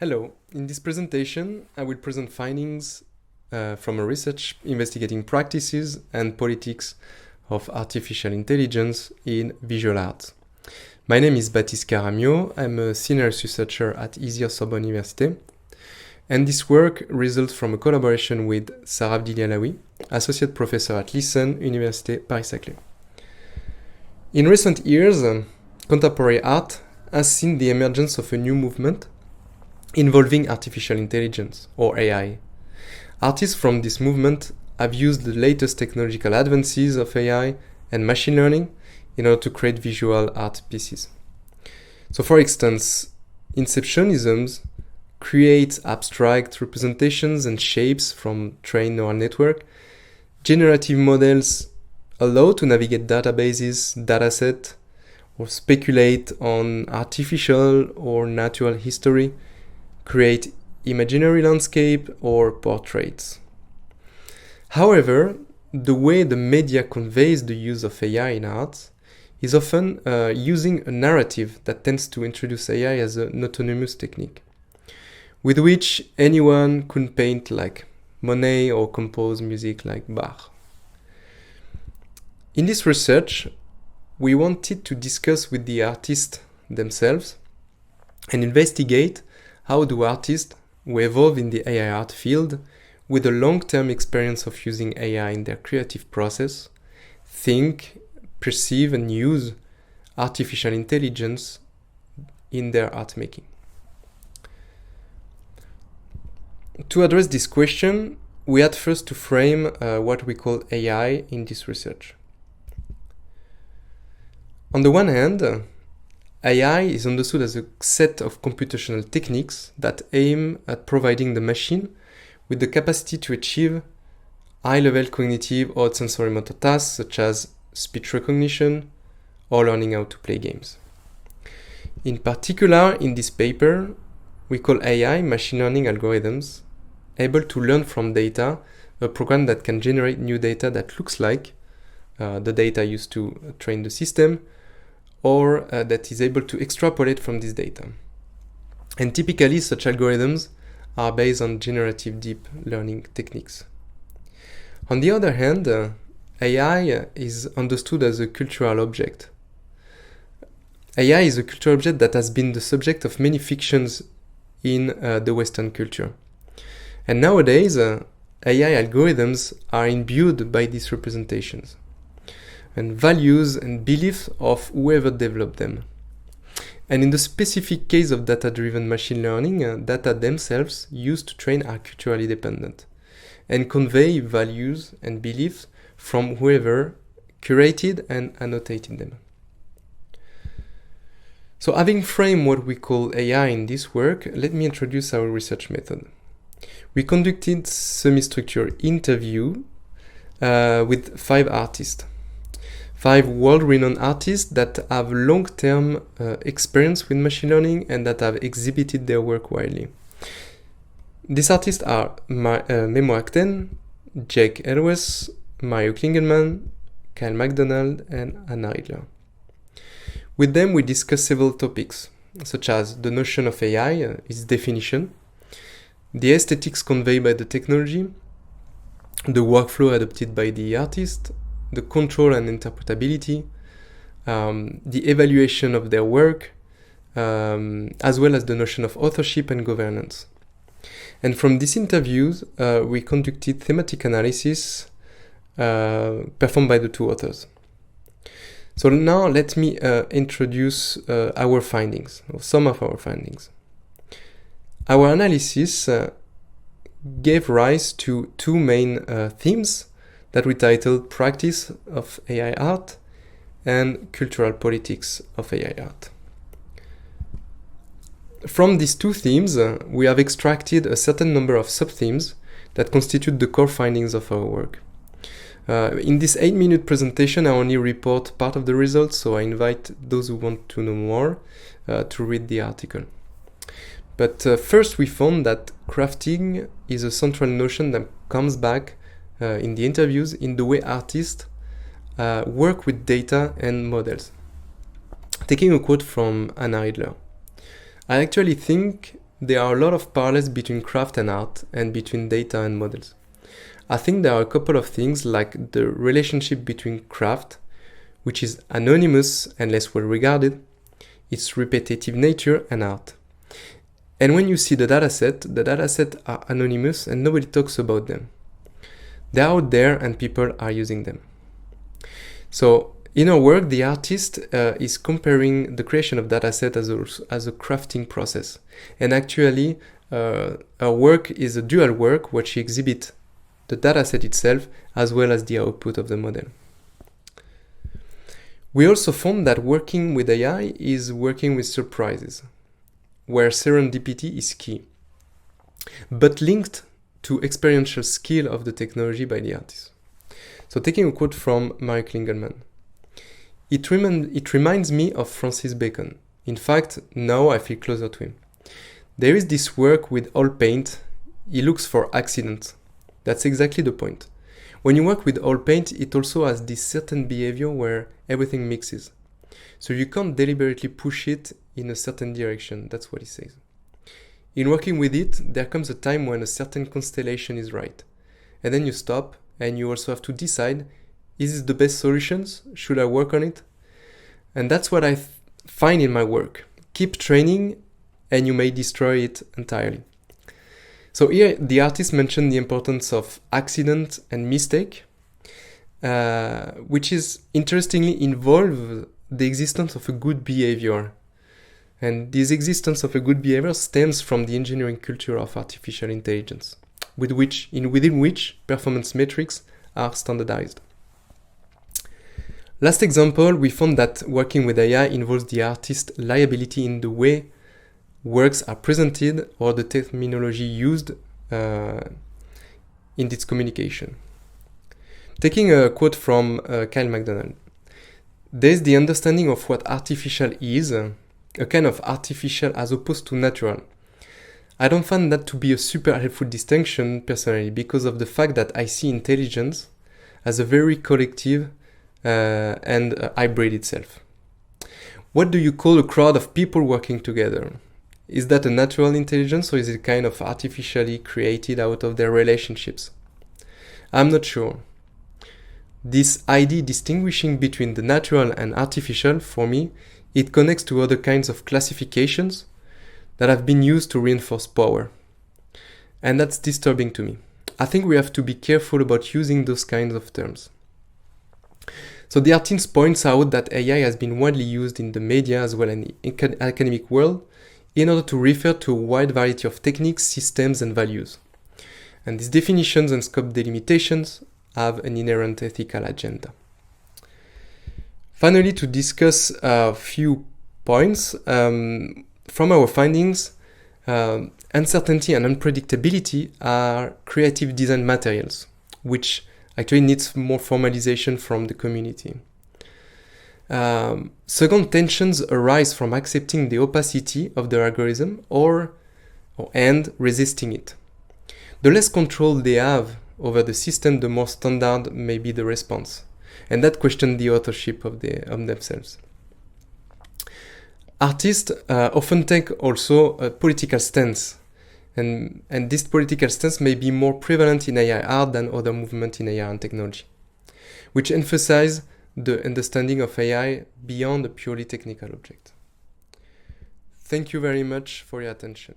Hello, in this presentation I will present findings from a research investigating practices and politics of artificial intelligence in visual arts. My name is Baptiste Caramiaux, I'm a senior researcher at Sorbonne Université, and this work results from a collaboration with Fdili Alaoui, associate professor at Lycée Université Paris-Saclay. In recent years, contemporary art has seen the emergence of a new movement involving artificial intelligence, or AI. Artists from this movement have used the latest technological advances of AI and machine learning in order to create visual art pieces. So for instance, Inceptionisms create abstract representations and shapes from trained neural network. Generative models allow to navigate databases, datasets, or speculate on artificial or natural history, create imaginary landscape or portraits. However, the way the media conveys the use of AI in art is often using a narrative that tends to introduce AI as an autonomous technique, with which anyone could paint like Monet or compose music like Bach. In this research, we wanted to discuss with the artists themselves and investigate how do artists who evolve in the AI art field with a long-term experience of using AI in their creative process think, perceive and use artificial intelligence in their art making. To address this question, we had first to frame what we call AI in this research. On the one hand, AI is understood as a set of computational techniques that aim at providing the machine with the capacity to achieve high-level cognitive or sensory motor tasks such as speech recognition or learning how to play games. In particular, in this paper, we call AI machine learning algorithms able to learn from data, a program that can generate new data that looks like the data used to train the system, or that is able to extrapolate from this data. And typically such algorithms are based on generative deep learning techniques. On the other hand, AI is understood as a cultural object. AI is a cultural object that has been the subject of many fictions in the Western culture. And nowadays, AI algorithms are imbued by these representations and values and beliefs of whoever developed them. And in the specific case of data-driven machine learning, data themselves used to train are culturally dependent and convey values and beliefs from whoever curated and annotated them. So having framed what we call AI in this work, let me introduce our research method. We conducted semi-structured interview with 5 artists. 5 world-renowned artists that have long-term experience with machine learning and that have exhibited their work widely. These artists are Memo Akten, Jake Elwes, Mario Klingelman, Kyle MacDonald, and Anna Riedler. With them, we discuss several topics, such as the notion of AI, its definition, the aesthetics conveyed by the technology, the workflow adopted by the artist, the control and interpretability, the evaluation of their work, as well as the notion of authorship and governance. And from these interviews, we conducted thematic analysis performed by the 2 authors. So now let me introduce our findings, or some of our findings. Our analysis gave rise to 2 main themes that we titled Practice of AI Art and Cultural Politics of AI Art. From these 2 themes, we have extracted a certain number of sub-themes that constitute the core findings of our work. In this 8-minute presentation, I only report part of the results, so I invite those who want to know more to read the article. But first we found that crafting is a central notion that comes back in the interviews in the way artists work with data and models. Taking a quote from Anna Riedler, I actually think there are a lot of parallels between craft and art and between data and models. I think there are a couple of things like the relationship between craft, which is anonymous and less well regarded, its repetitive nature, and art. And when you see the dataset are anonymous and nobody talks about them. They're out there and people are using them. So in our work, the artist is comparing the creation of dataset as a crafting process. And actually, our work is a dual work, where she exhibits the dataset itself as well as the output of the model. We also found that working with AI is working with surprises, where serendipity is key, but linked to experiential skill of the technology by the artist. So taking a quote from Mary Klingelman, it reminds me of Francis Bacon. In fact, now I feel closer to him. There is this work with oil paint, he looks for accidents. That's exactly the point. When you work with oil paint, it also has this certain behavior where everything mixes. So you can't deliberately push it in a certain direction, that's what he says. In working with it, there comes a time when a certain constellation is right. And then you stop, and you also have to decide, is this the best solutions? Should I work on it? And that's what I find in my work. Keep training, and you may destroy it entirely. So here, the artist mentioned the importance of accident and mistake, which is interestingly involve the existence of a good behavior. And this existence of a good behavior stems from the engineering culture of artificial intelligence, within which performance metrics are standardized. Last example, we found that working with AI involves the artist's liability in the way works are presented or the terminology used in its communication. Taking a quote from Kyle MacDonald, there's the understanding of what artificial is, a kind of artificial as opposed to natural. I don't find that to be a super helpful distinction personally because of the fact that I see intelligence as a very collective and a hybrid itself. What do you call a crowd of people working together? Is that a natural intelligence or is it kind of artificially created out of their relationships? I'm not sure. This idea distinguishing between the natural and artificial, for me, it connects to other kinds of classifications that have been used to reinforce power. And that's disturbing to me. I think we have to be careful about using those kinds of terms. So the artist points out that AI has been widely used in the media as well as in the academic world in order to refer to a wide variety of techniques, systems, and values. And these definitions and scope delimitations have an inherent ethical agenda. Finally, to discuss a few points from our findings, uncertainty and unpredictability are creative design materials, which actually needs more formalization from the community. Second, tensions arise from accepting the opacity of the algorithm and resisting it. The less control they have over the system, the more standard may be the response. And that questions the authorship of themselves. Artists often take also a political stance, and this political stance may be more prevalent in AI art than other movements in AI and technology, which emphasize the understanding of AI beyond a purely technical object. Thank you very much for your attention.